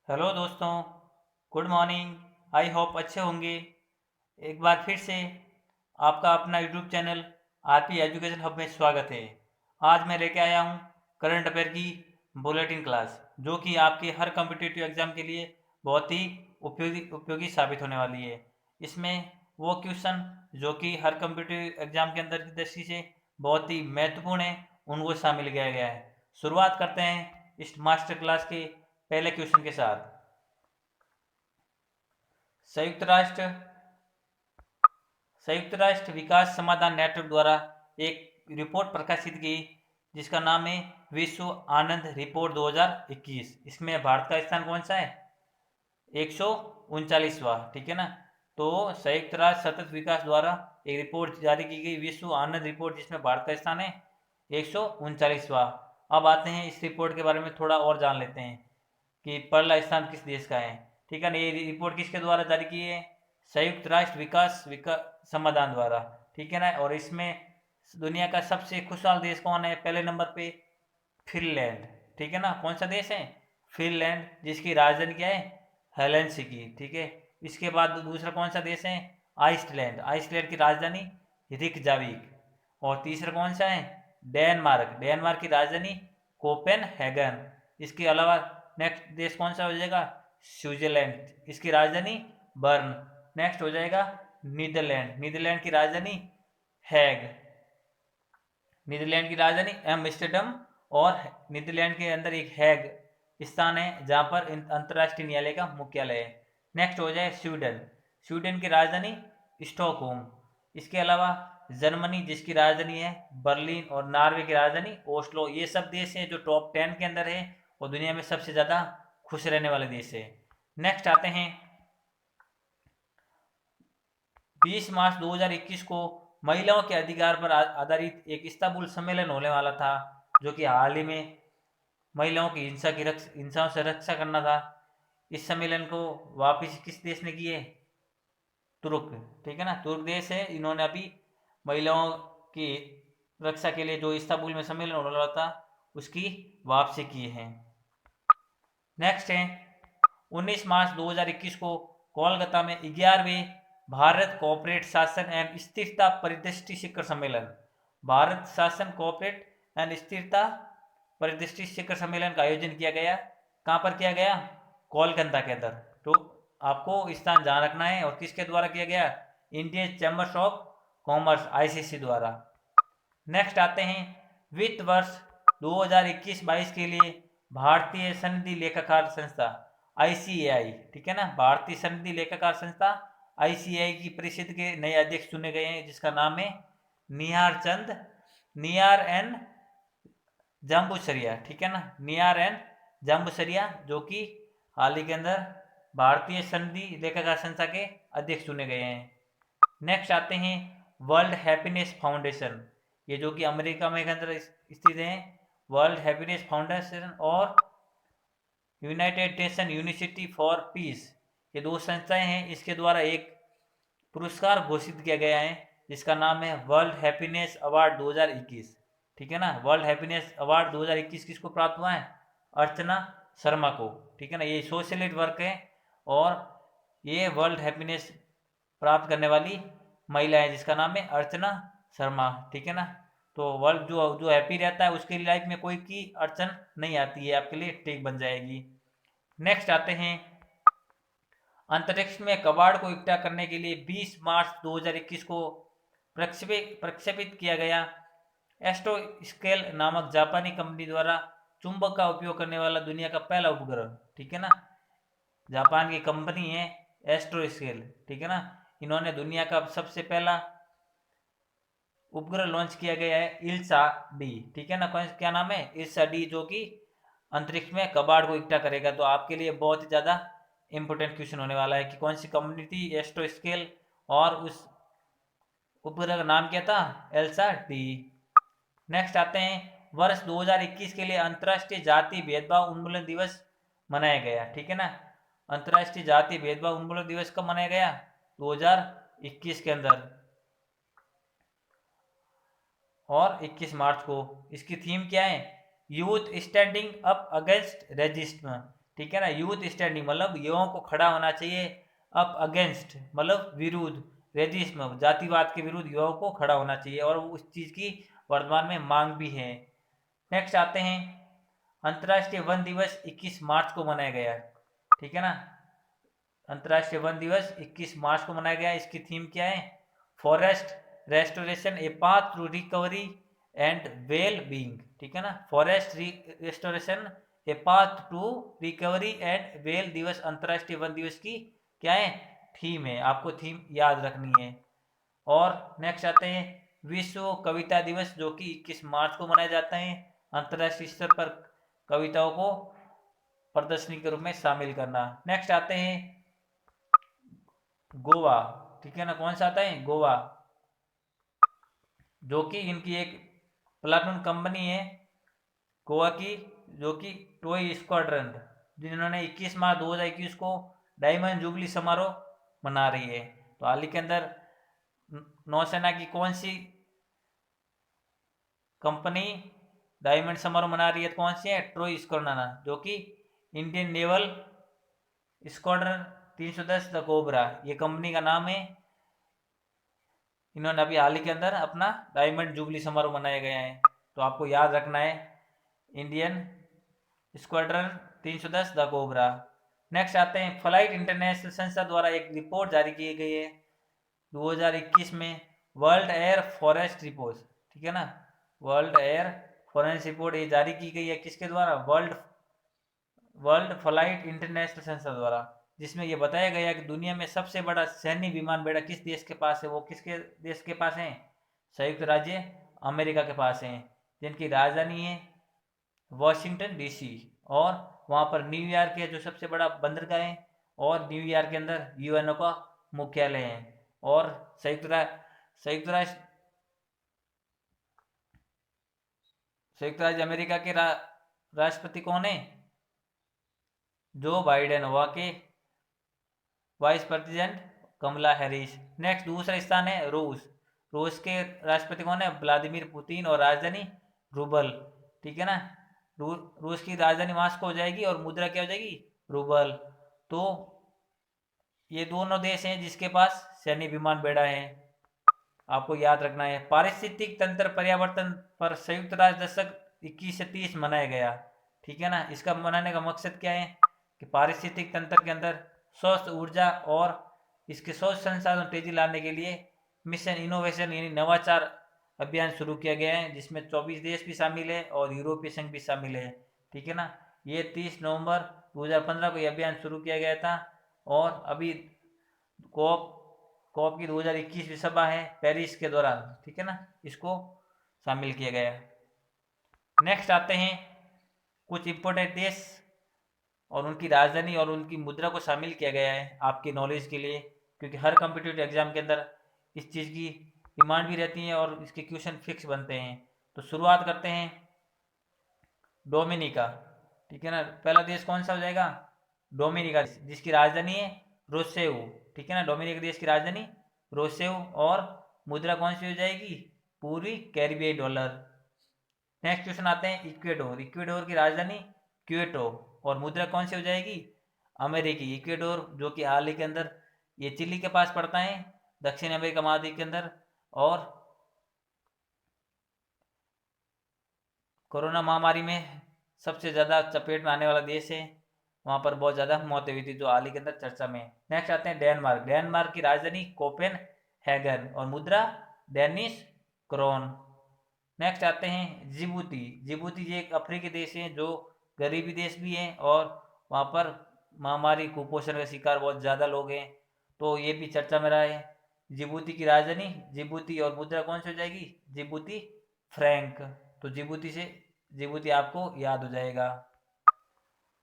Hello दोस्तों, good morning. I hope अच्छे होंगे। एक बार फिर से आपका अपना YouTube channel RP education hub में स्वागत है। आज मैं लेके आया हूँ करंट अफेयर की बुलेटिन क्लास, जो कि आपके हर कम्पिटिटिव एग्जाम के लिए बहुत ही उपयोगी साबित होने वाली है। इसमें वो क्वेश्चन जो कि हर कम्पिटिटिव एग्जाम के अंदर की दृष्टि से बहुत ही महत्वपूर्ण है, उनको शामिल किया गया है। शुरुआत करते हैं इस मास्टर क्लास के पहले क्वेश्चन के साथ। संयुक्त राष्ट्र संयुक्त राष्ट्र विकास समाधान नेटवर्क द्वारा एक रिपोर्ट प्रकाशित की, जिसका नाम है विश्व आनंद रिपोर्ट 2021। इसमें भारत का स्थान कौन सा है? 139वां। ठीक है ना। तो संयुक्त राष्ट्र सतत विकास द्वारा एक रिपोर्ट जारी की गई, विश्व आनंद रिपोर्ट, जिसमें भारत का स्थान है 139वां। अब आते हैं इस रिपोर्ट के बारे में थोड़ा और जान लेते हैं कि पहला स्थान किस देश का है। ठीक है ना। ये रिपोर्ट किसके द्वारा जारी की है? संयुक्त राष्ट्र विकास समाधान द्वारा। ठीक है ना। और इसमें दुनिया का सबसे खुशहाल देश कौन है? पहले नंबर पे फिनलैंड। ठीक है ना। कौन सा देश है? फिनलैंड, जिसकी राजधानी क्या है? हेलेंसिकी। ठीक है। इसके बाद दूसरा कौन सा देश है? आइसलैंड। आइसलैंड की राजधानी रिकजाविक। और तीसरा कौन सा है? डेनमार्क। डेनमार्क की राजधानी कोपेनहेगन। इसके अलावा नेक्स्ट देश कौन सा हो जाएगा? स्विट्जरलैंड। इसकी राजधानी बर्न। नेक्स्ट हो जाएगा नीदरलैंड। नीदरलैंड की राजधानी हैग। नीदरलैंड की राजधानी एम्स्टर्डम। और नीदरलैंड के अंदर एक हैग स्थान है, जहाँ पर अंतर्राष्ट्रीय न्यायालय का मुख्यालय है। नेक्स्ट हो जाए स्वीडन। स्वीडन की राजधानी स्टॉकहोम। इसके अलावा जर्मनी, जिसकी राजधानी है बर्लिन। और नॉर्वे की राजधानी ओस्लो। ये सब देश हैं जो टॉप 10 के अंदर है और दुनिया में सबसे ज़्यादा खुश रहने वाले देश है। नेक्स्ट आते हैं 20 मार्च 2021 को महिलाओं के अधिकार पर आधारित एक इस्तांबुल सम्मेलन होने वाला था, जो कि हाल ही में महिलाओं की हिंसाओं से रक्षा करना था। इस सम्मेलन को वापिस किस देश ने की है? तुर्क। ठीक है ना। तुर्क देश है, इन्होंने अभी महिलाओं की रक्षा के लिए जो इस्तांबुल में सम्मेलन होने वाला था, उसकी वापसी की है। नेक्स्ट है 19 मार्च 2021 को कोलकाता में 11वें भारत कॉर्पोरेट शासन एवं स्थिरता परिदृष्टि शिखर सम्मेलन, भारत शासन कॉर्पोरेट एंड स्थिरता परिदृष्टि शिखर सम्मेलन का आयोजन किया गया। कहाँ पर किया गया? कोलकाता के अंदर। तो आपको स्थान ध्यान रखना है। और किसके द्वारा किया गया? Indian chambers of commerce ICC द्वारा। नेक्स्ट आते हैं वित्त वर्ष 2021-22 के लिए भारतीय सनदी लेखाकार संस्था आईसीएआई। ठीक है ना। भारतीय सनदी लेखाकार संस्था आईसीएआई की परिषद के नए अध्यक्ष चुने गए हैं, जिसका नाम है नियार एन जाम्बुसरिया। ठीक है ना। नियार एन जाम्बुसरिया, जो कि हाल ही के अंदर भारतीय सनदी लेखाकार संस्था के अध्यक्ष चुने गए हैं। नेक्स्ट आते हैं वर्ल्ड हैप्पीनेस फाउंडेशन। ये जो कि अमेरिका में के अंदर स्थित है। वर्ल्ड हैप्पीनेस फाउंडेशन और United nation university for piece, ये दो संस्थाएं हैं। इसके द्वारा एक पुरस्कार घोषित किया गया है, जिसका नाम है वर्ल्ड हैप्पीनेस अवार्ड 2021। ठीक है ना। वर्ल्ड हैप्पीनेस अवार्ड 2021 किसको प्राप्त हुआ है? अर्चना शर्मा को। ठीक है ना। ये सोशलिस्ट वर्क है और ये वर्ल्ड हैप्पीनेस प्राप्त करने वाली महिला है, जिसका नाम है अर्चना शर्मा। ठीक है ना। तो वर्ल्ड जो जो हैप्पी रहता है, उसके लाइफ में कोई की अड़चन नहीं आती है, आपके लिए ठीक बन जाएगी। नेक्स्ट आते हैं अंतरिक्ष में कबाड़ को इकट्ठा करने के लिए 20 मार्च 2021 को प्रक्षेपित किया गया एस्ट्रो स्केल नामक जापानी कंपनी द्वारा चुंबक का उपयोग करने वाला दुनिया का पहला उपग्रह। ठीक है ना। जापान की कंपनी है एस्ट्रो स्केल। ठीक है ना। इन्होंने दुनिया का सबसे पहला उपग्रह लॉन्च किया गया है इल्सा डी। ठीक है ना। क्या नाम है? इल्सा डी, जो कि अंतरिक्ष में कबाड़ को इकट्ठा करेगा। तो आपके लिए बहुत ही ज़्यादा इंपॉर्टेंट क्वेश्चन होने वाला है कि कौन सी कंपनी थी एस्ट्रो स्केल, और उस उपग्रह का नाम क्या था? Elsa D. नेक्स्ट आते हैं वर्ष 2021 के लिए अंतर्राष्ट्रीय जाति भेदभाव उन्मूलन दिवस मनाया गया। ठीक है ना। अंतर्राष्ट्रीय जाति भेदभाव उन्मूलन दिवस कब मनाया गया? 2021 के अंदर, और 21 मार्च को। इसकी थीम क्या है? Youth standing up against racism. ठीक है ना। यूथ स्टैंडिंग मतलब युवाओं को खड़ा होना चाहिए, अप अगेंस्ट मतलब विरुद्ध, रेजिस्म जातिवाद के विरुद्ध युवाओं को खड़ा होना चाहिए, और उस चीज़ की वर्तमान में मांग भी है। नेक्स्ट आते हैं, अंतर्राष्ट्रीय वन दिवस 21 मार्च को मनाया गया, ठीक है ना। अंतर्राष्ट्रीय वन दिवस 21 मार्च को मनाया गया। इसकी थीम क्या है? Forest restoration a path to recovery and well being, ठीक है ना। Forest restoration a path to recovery and well दिवस अंतर्राष्ट्रीय वन दिवस की क्या है? थीम है। आपको थीम याद रखनी है। और नेक्स्ट आते हैं, विश्व कविता दिवस जो कि 21 मार्च को मनाया जाता है। अंतर्राष्ट्रीय स्तर पर कविताओं को प्रदर्शनी के रूप में शामिल करना। नेक्स्ट आते हैं गोवा, ठीक है ना। कौन सा आता है? गोवा, जो कि इनकी एक प्लाटून कंपनी है गोवा की, जो कि टॉय स्क्वाड्रन, जिन्होंने 21 मार्च 2021 को डायमंड जुबली समारोह मना रही है। तो हाल ही के अंदर नौसेना की कौन सी कंपनी डायमंड समारोह मना रही है? कौन सी है? ट्रॉय स्क्वाड्रन, जो कि Indian naval squadron 310 the cobra, ये कंपनी का नाम है। इन्होंने अभी हाल ही के अंदर अपना डायमंड जुबली समारोह मनाया गया है, तो आपको याद रखना है Indian squadron 310 the cobra. Next आते हैं, फ्लाइट इंटरनेशनल संस्था द्वारा एक रिपोर्ट जारी की गई है 2021 में, वर्ल्ड एयर फॉरेस्ट रिपोर्ट, ठीक है ना। वर्ल्ड एयर फॉरेस्ट रिपोर्ट ये जारी की गई है किसके द्वारा? वर्ल्ड फ्लाइट इंटरनेशनल संस्था द्वारा, जिसमें यह बताया गया कि दुनिया में सबसे बड़ा सैन्य विमान बेड़ा किस देश के पास है? वो किसके देश के पास है? संयुक्त राज्य अमेरिका के पास है, जिनकी राजधानी है वॉशिंगटन डीसी, और वहाँ पर न्यूयॉर्क है जो सबसे बड़ा बंदरगाह है, और न्यूयॉर्क के अंदर यूएनओ का मुख्यालय है। और संयुक्त राष्ट्र संयुक्त राज्य अमेरिका के राष्ट्रपति कौन है? जो बाइडेन, वहाँ के vice president Kamala Harris. Next दूसरा स्थान है रूस, रूस के राष्ट्रपति कौन है? व्लादिमीर पुतिन, और राजधानी रूबल, ठीक है ना। रूस की राजधानी मास्को हो जाएगी और मुद्रा क्या हो जाएगी? रूबल। तो ये दोनों देश हैं जिसके पास सैन्य विमान बेड़ा है, आपको याद रखना है। पारिस्थितिक तंत्र परिवर्तन पर संयुक्त राष्ट्र दशक 21 से 30 मनाया गया, ठीक है ना। इसका मनाने का मकसद क्या है कि पारिस्थितिक तंत्र के अंदर स्वस्थ ऊर्जा और इसके स्वच्छ संसाधन तेजी लाने के लिए मिशन इनोवेशन यानी नवाचार अभियान शुरू किया गया है, जिसमें 24 देश भी शामिल है और यूरोपीय संघ भी शामिल है, ठीक है ना। ये 30 नवंबर 2015 को यह अभियान शुरू किया गया था, और अभी कॉप कॉप की 2021 सभा है पेरिस के दौरान, ठीक है ना, इसको शामिल किया गया। नेक्स्ट आते हैं कुछ इंपोर्टेंट देश और उनकी राजधानी और उनकी मुद्रा को शामिल किया गया है आपकी नॉलेज के लिए, क्योंकि हर कम्पिटिटिव एग्जाम के अंदर इस चीज़ की डिमांड भी रहती है और इसके क्वेश्चन फिक्स बनते हैं। तो शुरुआत करते हैं डोमिनिका, ठीक है ना। पहला देश कौन सा हो जाएगा? डोमिनिका, जिसकी राजधानी है रोसेऊ, ठीक है ना। डोमिनिका देश की राजधानी रोसेऊ, और मुद्रा कौन सी हो जाएगी? पूर्वी कैरिबियाई डॉलर। नेक्स्ट क्वेश्चन आते हैं इक्वेडोर, इक्वेडोर की राजधानी क्वेटो, और मुद्रा कौन सी हो जाएगी? अमेरिकी। इक्वेडोर जो कि हाल ही के अंदर ये चिली के पास पड़ता है दक्षिण अमेरिका महाद्वीप के अंदर, और कोरोना महामारी में सबसे ज़्यादा चपेट में आने वाला देश है, वहाँ पर बहुत ज़्यादा मौतें हुई थी जो हाल ही के अंदर चर्चा में। नेक्स्ट आते हैं डेनमार्क, डेनमार्क की राजधानी कोपेन हैगन, और मुद्रा डेनिश क्रोन। नेक्स्ट आते हैं जिबूती, जिबूती ये एक अफ्रीकी देश है जो गरीबी देश भी है, और वहाँ पर महामारी कुपोषण का शिकार बहुत ज़्यादा लोग हैं, तो ये भी चर्चा में रहा है। जिबूती की राजधानी जिबूती, और मुद्रा कौन सी हो जाएगी? Djibouti Frank. तो जिबूती आपको याद हो जाएगा।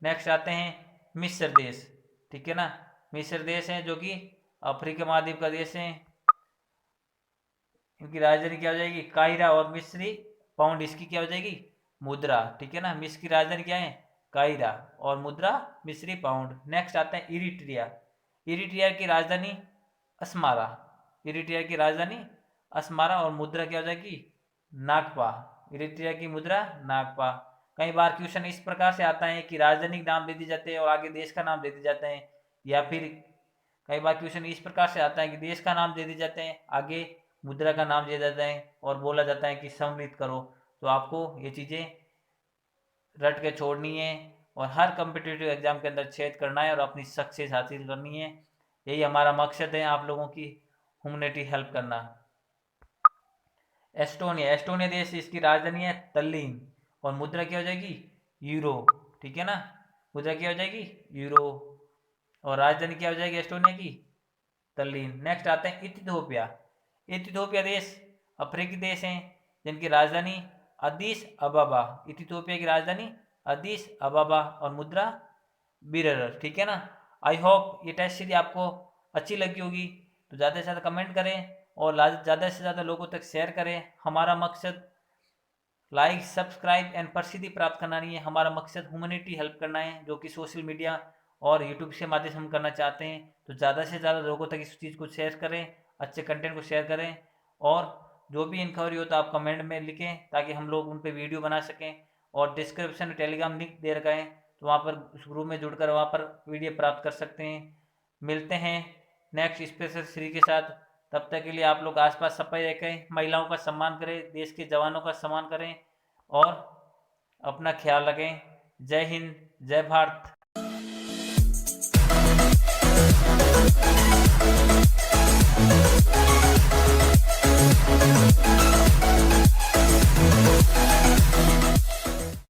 नेक्स्ट आते हैं मिस्र देश, ठीक है ना। मिस्र देश है जो कि अफ्रीका महाद्वीप का देश है, इनकी राजधानी क्या हो जाएगी? काहिरा, और मिस्री पाउंड इसकी क्या हो जाएगी? मुद्रा, ठीक है ना। मिस्र की राजधानी क्या है? काहिरा, और मुद्रा मिस्री पाउंड। नेक्स्ट आता है इरिट्रिया, इरिट्रिया की राजधानी अस्मारा, इरिट्रिया की राजधानी अस्मारा, और मुद्रा क्या हो जाएगी? नागपा, इरिट्रिया की मुद्रा नागपा। कई बार क्वेश्चन इस प्रकार से आता है कि राजधानी का नाम दे दिए जाते हैं और आगे देश का नाम दे दिए जाते हैं, या फिर कई बार क्वेश्चन इस प्रकार से आता है कि देश का नाम दे दिए जाते हैं, आगे मुद्रा का नाम दिया जाता है और बोला जाता है कि सम्मिलित करो। तो आपको ये चीज़ें रट के छोड़नी है और हर कम्पिटिटिव एग्जाम के अंदर छेद करना है और अपनी सक्सेस हासिल करनी है। यही हमारा मकसद है, आप लोगों की ह्यूमैनिटी हेल्प करना। एस्टोनिया, एस्टोनिया देश, इसकी राजधानी है तल्लीन और मुद्रा क्या हो जाएगी, यूरो। ठीक है ना, मुद्रा क्या हो जाएगी, यूरो, और राजधानी क्या हो जाएगी एस्टोनिया की, तल्लीन। नेक्स्ट आते हैं इथियोपिया। इथियोपिया देश अफ्रीकी देश हैं जिनकी राजधानी अदीस अबाबा। इथियोपिया की राजधानी अदीस अबाबा और मुद्रा बीरर। ठीक है ना। आई होप ये टेस्ट सीरीज आपको अच्छी लगी होगी, तो ज़्यादा से ज़्यादा कमेंट करें और ज़्यादा से ज़्यादा लोगों तक शेयर करें। हमारा मकसद लाइक, सब्सक्राइब एंड प्रसिद्धि प्राप्त करना नहीं है, हमारा मकसद ह्यूमैनिटी हेल्प करना है, जो कि सोशल मीडिया और यूट्यूब के माध्यम से हम करना चाहते हैं। तो ज़्यादा से ज़्यादा लोगों तक इस चीज़ को शेयर करें, अच्छे कंटेंट को शेयर करें, और जो भी इंक्वायरी हो तो आप कमेंट में लिखें ताकि हम लोग उन पर वीडियो बना सकें। और डिस्क्रिप्शन में टेलीग्राम लिंक दे रखा है, तो वहाँ पर उस ग्रुप में जुड़कर वहाँ पर वीडियो प्राप्त कर सकते हैं। मिलते हैं नेक्स्ट स्पेशल सीरीज के साथ। तब तक के लिए आप लोग आसपास सफाई रखें, महिलाओं का सम्मान करें, देश के जवानों का सम्मान करें और अपना ख्याल रखें। जय हिंद, जय भारत।